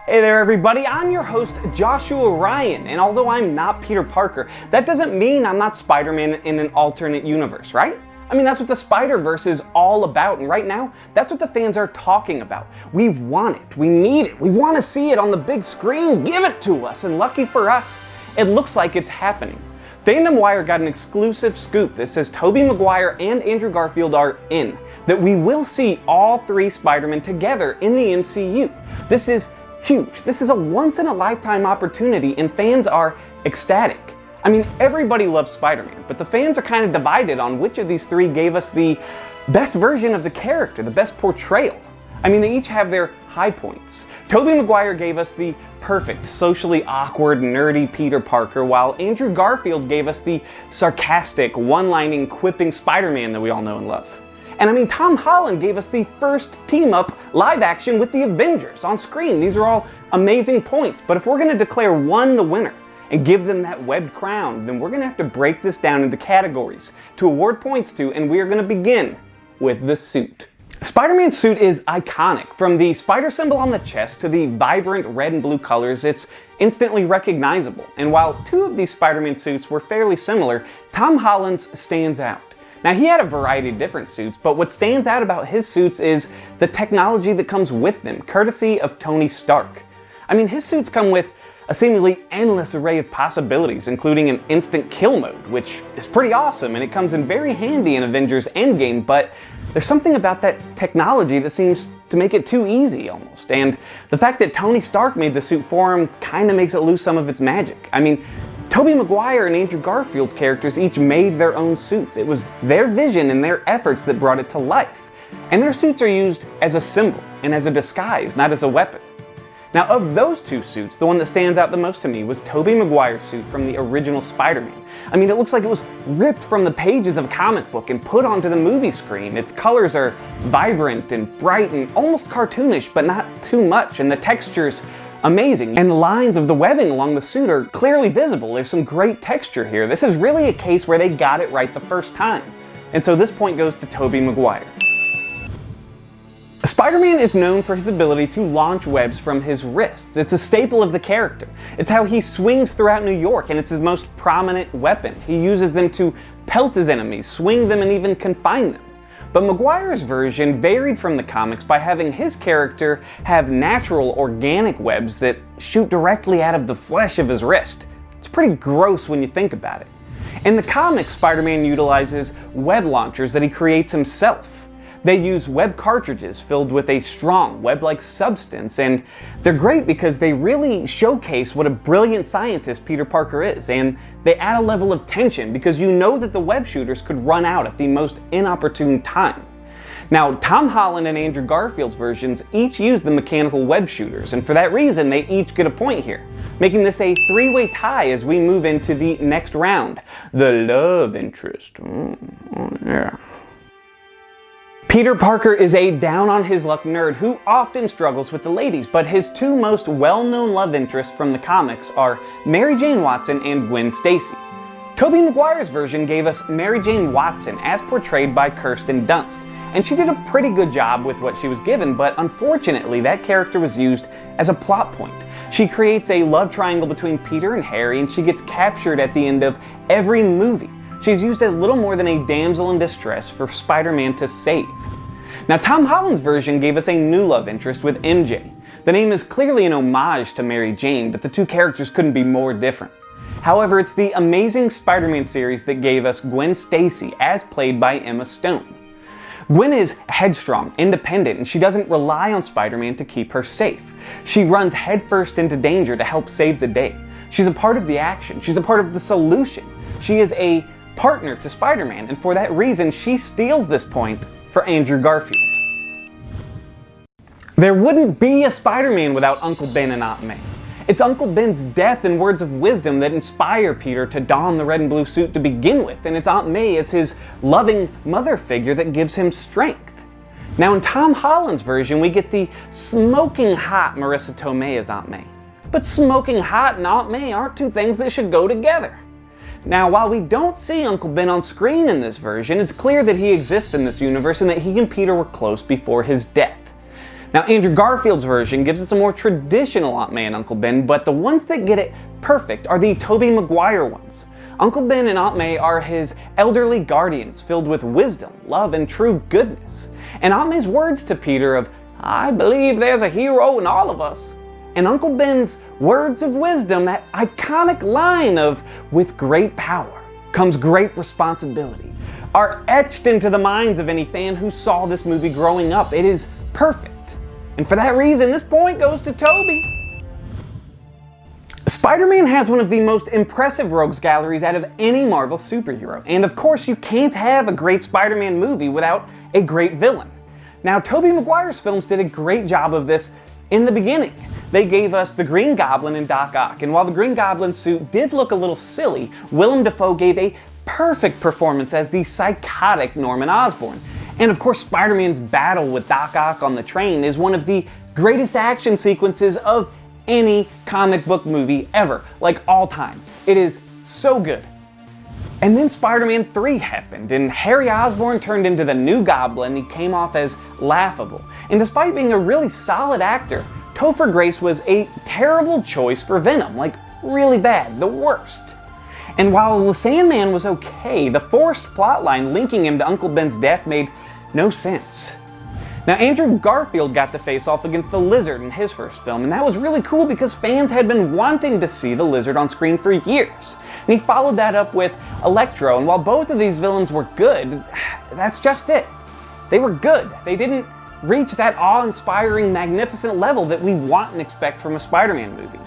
Hey there everybody, I'm your host Joshua Ryan, and although I'm not Peter Parker, that doesn't mean I'm not Spider-Man in an alternate universe, right? I mean, that's what the Spider-Verse is all about, and right now, that's what the fans are talking about. We want it, we need it, we want to see it on the big screen, give it to us, and lucky for us, it looks like it's happening. Fandom Wire got an exclusive scoop that says Tobey Maguire and Andrew Garfield are in, that we will see all three Spider-Men together in the MCU. This is huge. This is a once-in-a-lifetime opportunity, and fans are ecstatic. I mean, everybody loves Spider-Man, but the fans are kind of divided on which of these three gave us the best version of the character, the best portrayal. I mean, they each have their high points. Tobey Maguire gave us the perfect, socially awkward, nerdy Peter Parker, while Andrew Garfield gave us the sarcastic, one-lining, quipping Spider-Man that we all know and love. And I mean, Tom Holland gave us the first team-up live action with the Avengers on screen. These are all amazing points, but if we're going to declare one the winner and give them that webbed crown, then we're going to have to break this down into categories to award points to, and we are going to begin with the suit. Spider-Man's suit is iconic. From the spider symbol on the chest to the vibrant red and blue colors, it's instantly recognizable. And while two of these Spider-Man suits were fairly similar, Tom Holland's stands out. Now, he had a variety of different suits, but what stands out about his suits is the technology that comes with them, courtesy of Tony Stark. I mean, his suits come with a seemingly endless array of possibilities, including an instant kill mode, which is pretty awesome, and it comes in very handy in Avengers Endgame, but there's something about that technology that seems to make it too easy, almost. And the fact that Tony Stark made the suit for him kind of makes it lose some of its magic. I mean, Tobey Maguire and Andrew Garfield's characters each made their own suits. It was their vision and their efforts that brought it to life. And their suits are used as a symbol and as a disguise, not as a weapon. Now, of those two suits, the one that stands out the most to me was Tobey Maguire's suit from the original Spider-Man. I mean, it looks like it was ripped from the pages of a comic book and put onto the movie screen. Its colors are vibrant and bright and almost cartoonish, but not too much, and the texture's amazing. And the lines of the webbing along the suit are clearly visible. There's some great texture here. This is really a case where they got it right the first time. And so this point goes to Tobey Maguire. Spider-Man is known for his ability to launch webs from his wrists. It's a staple of the character. It's how he swings throughout New York, and it's his most prominent weapon. He uses them to pelt his enemies, swing them, and even confine them. But Maguire's version varied from the comics by having his character have natural, organic webs that shoot directly out of the flesh of his wrist. It's pretty gross when you think about it. In the comics, Spider-Man utilizes web launchers that he creates himself. They use web cartridges filled with a strong web-like substance, and they're great because they really showcase what a brilliant scientist Peter Parker is, and they add a level of tension because you know that the web shooters could run out at the most inopportune time. Now, Tom Holland and Andrew Garfield's versions each use the mechanical web shooters, and for that reason they each get a point here, making this a three-way tie as we move into the next round, the love interest. Yeah. Peter Parker is a down-on-his-luck nerd who often struggles with the ladies, but his two most well-known love interests from the comics are Mary Jane Watson and Gwen Stacy. Tobey Maguire's version gave us Mary Jane Watson as portrayed by Kirsten Dunst, and she did a pretty good job with what she was given, but unfortunately that character was used as a plot point. She creates a love triangle between Peter and Harry, and she gets captured at the end of every movie. She's used as little more than a damsel in distress for Spider-Man to save. Now, Tom Holland's version gave us a new love interest with MJ. The name is clearly an homage to Mary Jane, but the two characters couldn't be more different. However, it's the Amazing Spider-Man series that gave us Gwen Stacy as played by Emma Stone. Gwen is headstrong, independent, and she doesn't rely on Spider-Man to keep her safe. She runs headfirst into danger to help save the day. She's a part of the action. She's a part of the solution. She is a partner to Spider-Man, and for that reason, she steals this point for Andrew Garfield. There wouldn't be a Spider-Man without Uncle Ben and Aunt May. It's Uncle Ben's death and words of wisdom that inspire Peter to don the red and blue suit to begin with, and it's Aunt May as his loving mother figure that gives him strength. Now, in Tom Holland's version, we get the smoking hot Marissa Tomei as Aunt May. But smoking hot and Aunt May aren't two things that should go together. Now, while we don't see Uncle Ben on screen in this version, it's clear that he exists in this universe and that he and Peter were close before his death. Now, Andrew Garfield's version gives us a more traditional Aunt May and Uncle Ben, but the ones that get it perfect are the Tobey Maguire ones. Uncle Ben and Aunt May are his elderly guardians filled with wisdom, love, and true goodness. And Aunt May's words to Peter of, "I believe there's a hero in all of us," and Uncle Ben's words of wisdom, that iconic line of, "With great power comes great responsibility," are etched into the minds of any fan who saw this movie growing up. It is perfect. And for that reason, this point goes to Tobey. Spider-Man has one of the most impressive rogues galleries out of any Marvel superhero. And of course, you can't have a great Spider-Man movie without a great villain. Now, Tobey Maguire's films did a great job of this in the beginning. They gave us the Green Goblin and Doc Ock, and while the Green Goblin suit did look a little silly, Willem Dafoe gave a perfect performance as the psychotic Norman Osborn. And of course, Spider-Man's battle with Doc Ock on the train is one of the greatest action sequences of any comic book movie ever, like all time. It is so good. And then Spider-Man 3 happened, and Harry Osborn turned into the new Goblin. He came off as laughable. And despite being a really solid actor, Topher Grace was a terrible choice for Venom, like really bad, the worst. And while the Sandman was okay, the forced plotline linking him to Uncle Ben's death made no sense. Now, Andrew Garfield got to face off against the Lizard in his first film, and that was really cool because fans had been wanting to see the Lizard on screen for years. And he followed that up with Electro, and while both of these villains were good, that's just it. They were good. They didn't reach that awe-inspiring, magnificent level that we want and expect from a Spider-Man movie.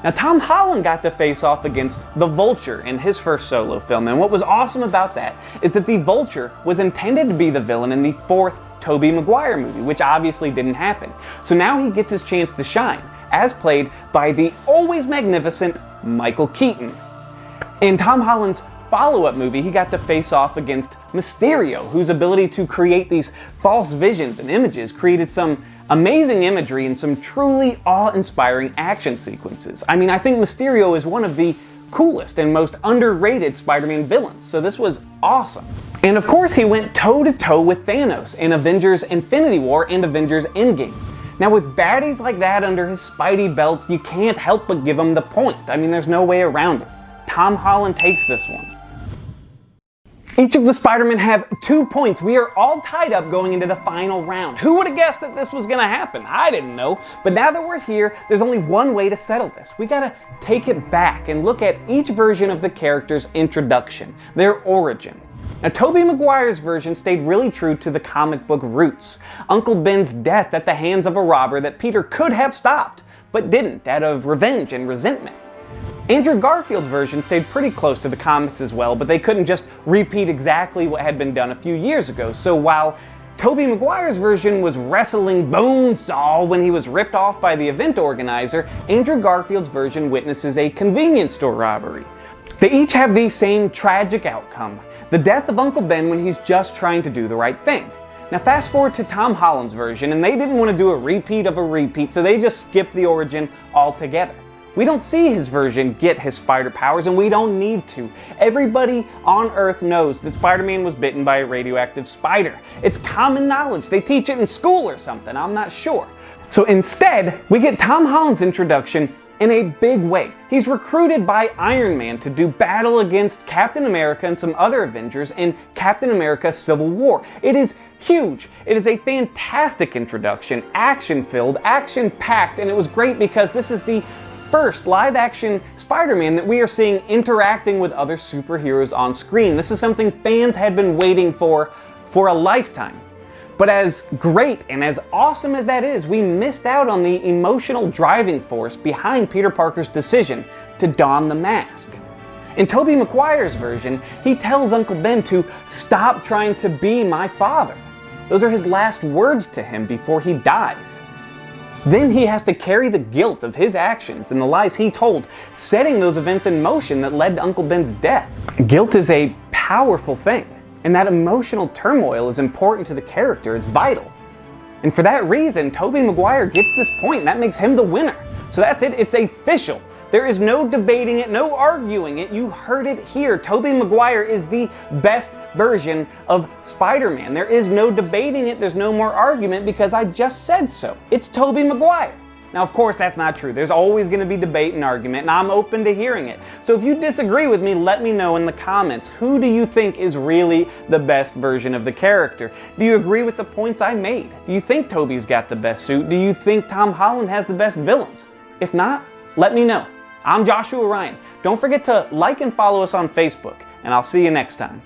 Now, Tom Holland got to face off against the Vulture in his first solo film, and what was awesome about that is that the Vulture was intended to be the villain in the fourth Tobey Maguire movie, which obviously didn't happen. So now he gets his chance to shine, as played by the always magnificent Michael Keaton. In Tom Holland's follow-up movie, he got to face off against Mysterio, whose ability to create these false visions and images created some amazing imagery and some truly awe-inspiring action sequences. I mean, I think Mysterio is one of the coolest and most underrated Spider-Man villains, so this was awesome. And of course, he went toe-to-toe with Thanos in Avengers Infinity War and Avengers Endgame. Now, with baddies like that under his Spidey belts, you can't help but give him the point. I mean, there's no way around it. Tom Holland takes this one. Each of the Spider-Men have 2 points. We are all tied up going into the final round. Who would have guessed that this was gonna happen? I didn't know. But now that we're here, there's only one way to settle this. We gotta take it back and look at each version of the character's introduction, their origin. Now, Tobey Maguire's version stayed really true to the comic book roots. Uncle Ben's death at the hands of a robber that Peter could have stopped, but didn't, out of revenge and resentment. Andrew Garfield's version stayed pretty close to the comics as well, but they couldn't just repeat exactly what had been done a few years ago. So while Tobey Maguire's version was wrestling Bonesaw when he was ripped off by the event organizer, Andrew Garfield's version witnesses a convenience store robbery. They each have the same tragic outcome, the death of Uncle Ben when he's just trying to do the right thing. Now fast forward to Tom Holland's version, and they didn't want to do a repeat of a repeat, so they just skipped the origin altogether. We don't see his version get his spider powers, and we don't need to. Everybody on Earth knows that Spider-Man was bitten by a radioactive spider. It's common knowledge. They teach it in school or something, I'm not sure. So instead, we get Tom Holland's introduction in a big way. He's recruited by Iron Man to do battle against Captain America and some other Avengers in Captain America Civil War. It is huge. It is a fantastic introduction, action-filled, action-packed, and it was great because this is the first live-action Spider-Man that we are seeing interacting with other superheroes on screen. This is something fans had been waiting for a lifetime. But as great and as awesome as that is, we missed out on the emotional driving force behind Peter Parker's decision to don the mask. In Tobey Maguire's version, he tells Uncle Ben to stop trying to be my father. Those are his last words to him before he dies. Then he has to carry the guilt of his actions and the lies he told, setting those events in motion that led to Uncle Ben's death. Guilt is a powerful thing, and that emotional turmoil is important to the character. It's vital. And for that reason, Tobey Maguire gets this point, and that makes him the winner. So that's it, it's official. There is no debating it, no arguing it. You heard it here. Tobey Maguire is the best version of Spider-Man. There is no debating it. There's no more argument because I just said so. It's Tobey Maguire. Now, of course, that's not true. There's always going to be debate and argument, and I'm open to hearing it. So if you disagree with me, let me know in the comments. Who do you think is really the best version of the character? Do you agree with the points I made? Do you think Tobey's got the best suit? Do you think Tom Holland has the best villains? If not, let me know. I'm Joshua Ryan. Don't forget to like and follow us on Facebook, and I'll see you next time.